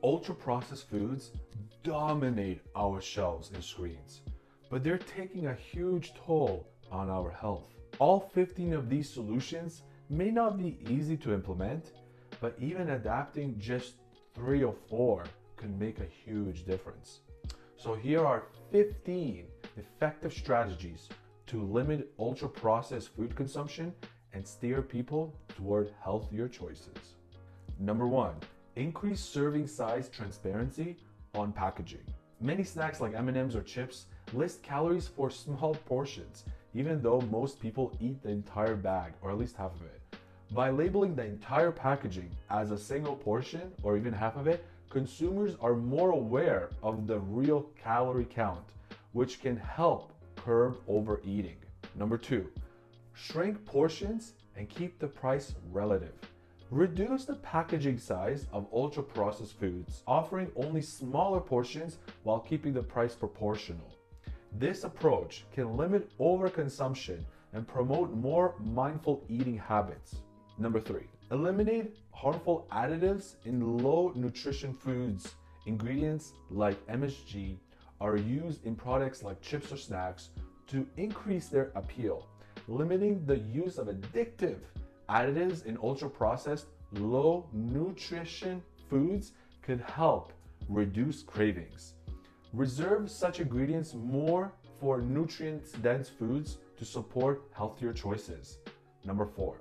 Ultra-processed foods dominate our shelves and screens, but they're taking a huge toll on our health. All 15 of these solutions may not be easy to implement, but even adapting just 3 or 4 can make a huge difference. So here are 15 effective strategies to limit ultra-processed food consumption and steer people toward healthier choices. Number 1, increase serving size transparency on packaging. Many snacks like M&Ms or chips list calories for small portions, even though most people eat the entire bag or at least half of it. By labeling the entire packaging as a single portion or even half of it, consumers are more aware of the real calorie count, which can help curb overeating. Number 2, shrink portions and keep the price relative. Reduce the packaging size of ultra-processed foods, offering only smaller portions while keeping the price proportional. This approach can limit overconsumption and promote more mindful eating habits. Number 3, eliminate harmful additives in low nutrition foods. Ingredients like MSG are used in products like chips or snacks to increase their appeal. Limiting the use of addictive additives in ultra-processed, low nutrition foods could help reduce cravings. Reserve such ingredients more for nutrient-dense foods to support healthier choices. Number 4,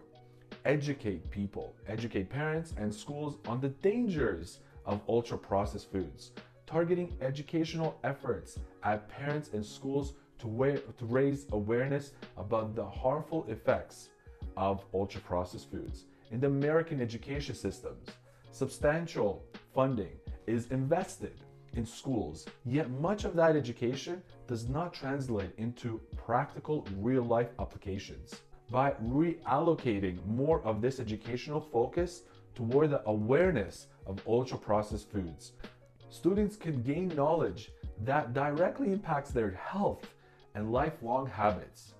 educate people, educate parents and schools on the dangers of ultra-processed foods. Targeting educational efforts at parents and schools to raise awareness about the harmful effects of ultra-processed foods. In the American education systems, substantial funding is invested in schools, yet much of that education does not translate into practical real-life applications. By reallocating more of this educational focus toward the awareness of ultra-processed foods, students can gain knowledge that directly impacts their health and lifelong habits.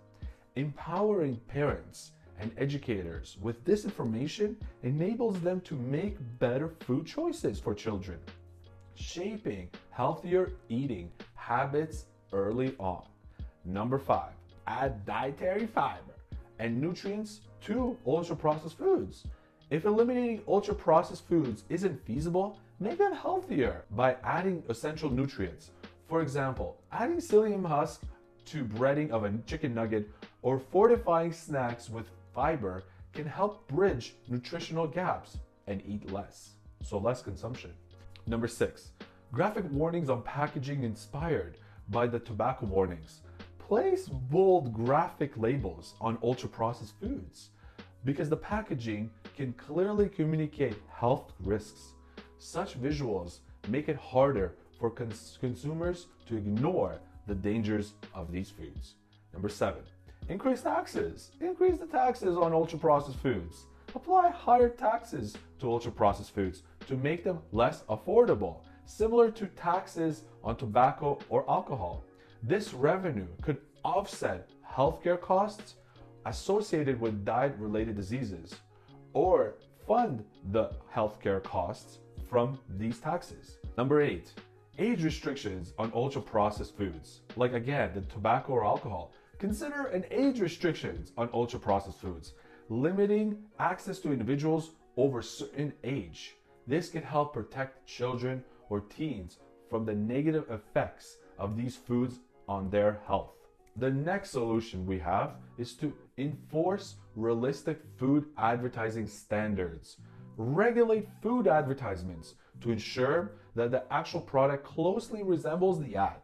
Empowering parents and educators with this information enables them to make better food choices for children, shaping healthier eating habits early on. Number 5, add dietary fiber and nutrients to ultra-processed foods. If eliminating ultra-processed foods isn't feasible, make them healthier by adding essential nutrients. For example, adding psyllium husk to breading of a chicken nugget or fortifying snacks with fiber can help bridge nutritional gaps and eat less, so less consumption. Number 6, graphic warnings on packaging inspired by the tobacco warnings. Place bold graphic labels on ultra-processed foods because the packaging can clearly communicate health risks. Such visuals make it harder for consumers to ignore the dangers of these foods. Number 7, increase taxes. Increase the taxes on ultra-processed foods. Apply higher taxes to ultra-processed foods to make them less affordable, similar to taxes on tobacco or alcohol. This revenue could offset healthcare costs associated with diet-related diseases or fund the healthcare costs from these taxes. Number 8, age restrictions on ultra-processed foods, like again, the tobacco or alcohol. Consider an age restrictions on ultra-processed foods, limiting access to individuals over a certain age. This can help protect children or teens from the negative effects of these foods on their health. The next solution we have is to enforce realistic food advertising standards. Regulate food advertisements to ensure that the actual product closely resembles the ad.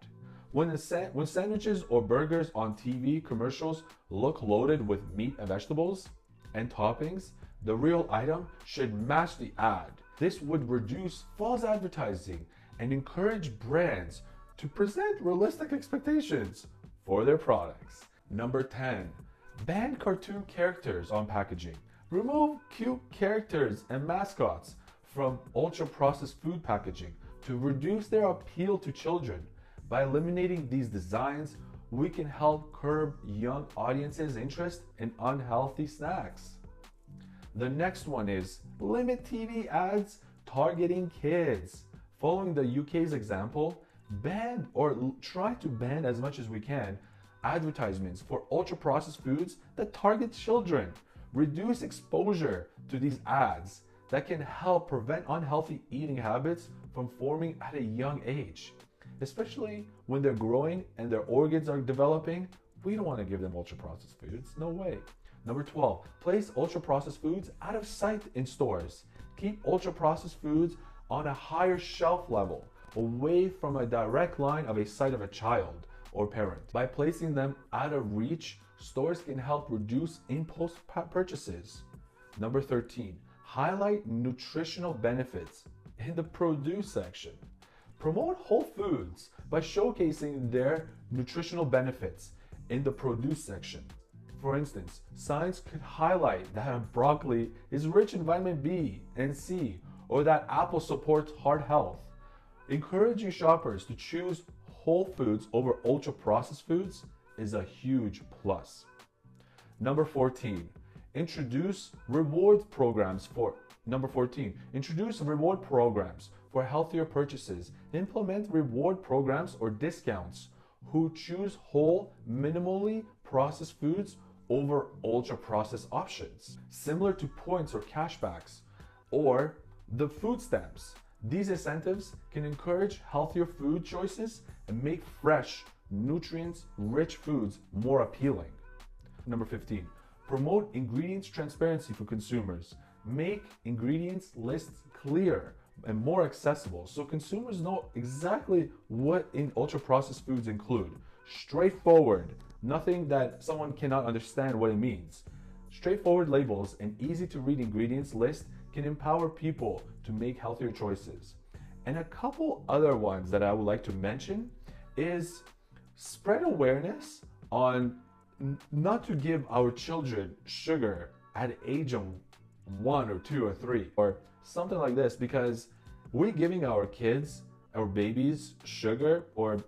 When sandwiches or burgers on TV commercials look loaded with meat and vegetables and toppings, the real item should match the ad. This would reduce false advertising and encourage brands to present realistic expectations for their products. Number 10, ban cartoon characters on packaging. Remove cute characters and mascots from ultra-processed food packaging to reduce their appeal to children. By eliminating these designs, we can help curb young audiences' interest in unhealthy snacks. The next one is limit TV ads targeting kids. Following the UK's example, ban or try to ban as much as we can advertisements for ultra-processed foods that target children. Reduce exposure to these ads that can help prevent unhealthy eating habits from forming at a young age. Especially when they're growing and their organs are developing, we don't want to give them ultra-processed foods, no way. Number 12, place ultra-processed foods out of sight in stores. Keep ultra-processed foods on a higher shelf level, away from a direct line of a sight of a child or parent. By placing them out of reach, stores can help reduce impulse purchases. Number 13, highlight nutritional benefits in the produce section. Promote whole foods by showcasing their nutritional benefits in the produce section. For instance, signs could highlight that broccoli is rich in vitamin B and C, or that apple supports heart health. Encouraging shoppers to choose whole foods over ultra-processed foods is a huge plus. Number 14, introduce reward programs for healthier purchases. Implement reward programs or discounts who choose whole, minimally processed foods over ultra-processed options, similar to points or cashbacks or the food stamps. These incentives can encourage healthier food choices and make fresh, nutrient-rich foods more appealing. Number 15, promote ingredients transparency for consumers. Make ingredients lists clear and more accessible so consumers know exactly what in ultra-processed foods include. Straightforward, nothing that someone cannot understand what it means. Straightforward labels and easy-to-read ingredients list can empower people to make healthier choices. And a couple other ones that I would like to mention is spread awareness on not to give our children sugar at the age of 1 or 2 or 3 or something like this, because we're giving our kids, our babies, sugar or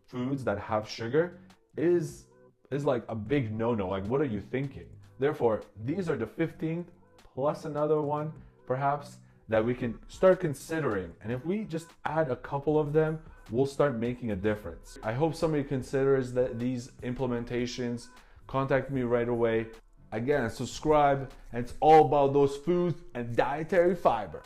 foods that have sugar is like a big no-no. Like, what are you thinking? Therefore, these are the 15 plus another one perhaps that we can start considering. And if we just add a couple of them, we'll start making a difference. I hope somebody considers these implementations. Contact me right away. Again, subscribe, and it's all about those foods and dietary fiber.